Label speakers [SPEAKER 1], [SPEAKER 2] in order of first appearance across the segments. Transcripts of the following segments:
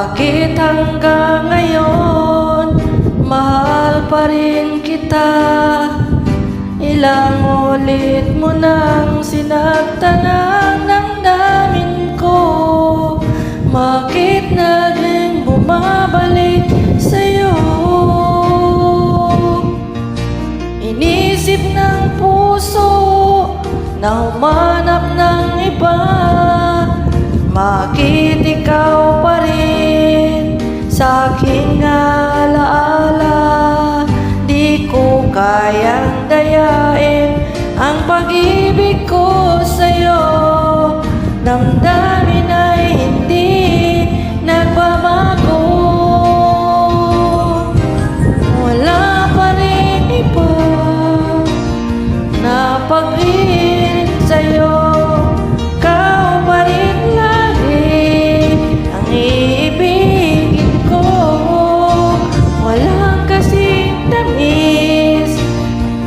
[SPEAKER 1] Bakit hanggang ngayon mahal pa rin kita? Ilang ulit mo nang sinaktan ang damdamin ko. Bakit naging bumabalik sa'yo? Inisip ng puso na humanap ng iba. Bakit ikaw pa rin sa aking alaala? Di ko kayang dayain ang pag-ibig ko sa'yo. Damdamin ay hindi nagbabago. Wala pa rin iba na pag-ibig sa'yo.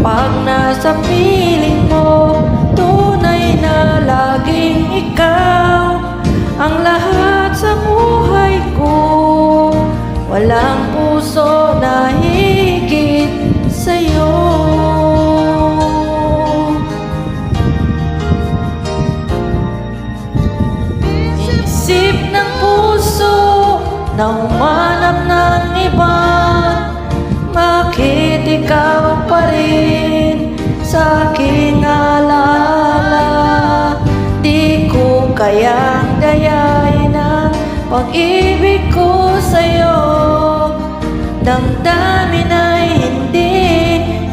[SPEAKER 1] Pag nasa piling mo, tunay na laging ikaw ang lahat sa buhay ko. Walang puso na higit sa'yo. Isip ng puso na humanap ng iba. Bakit ikaw pa rin sa aking alaala? Di ko kayang dayain ang pag-ibig ko sa'yo. Damdamin ay hindi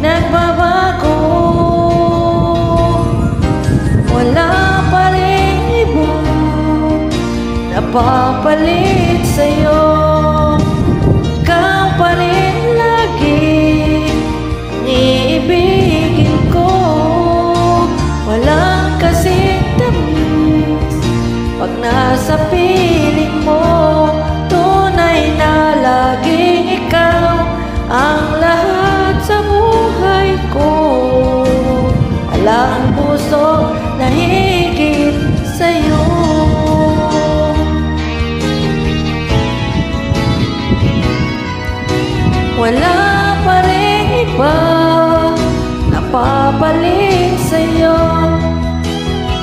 [SPEAKER 1] nagbabago. Wala pa rin iba na papalit sa'yo. Ikaw pa rin iibigin ko. Walang kasing tamis pag nasa piling mo. Tunay na laging ikaw ang lahat sa buhay ko. Walang puso na higit sa'yo. Wala pa rin iba na papalit sa'yo.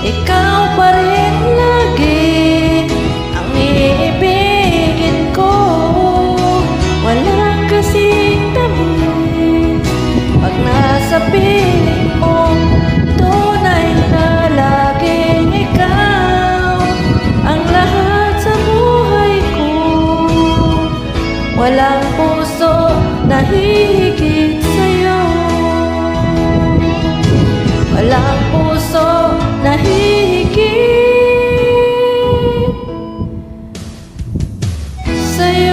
[SPEAKER 1] Ikaw pa rin lagi ang iibigin ko. Walang kasing tamis pag nasa piling mo. Tunay na laging ikaw ang lahat sa buhay ko. Walang puso na higit sa'yo. Walang puso na higit sa'yo.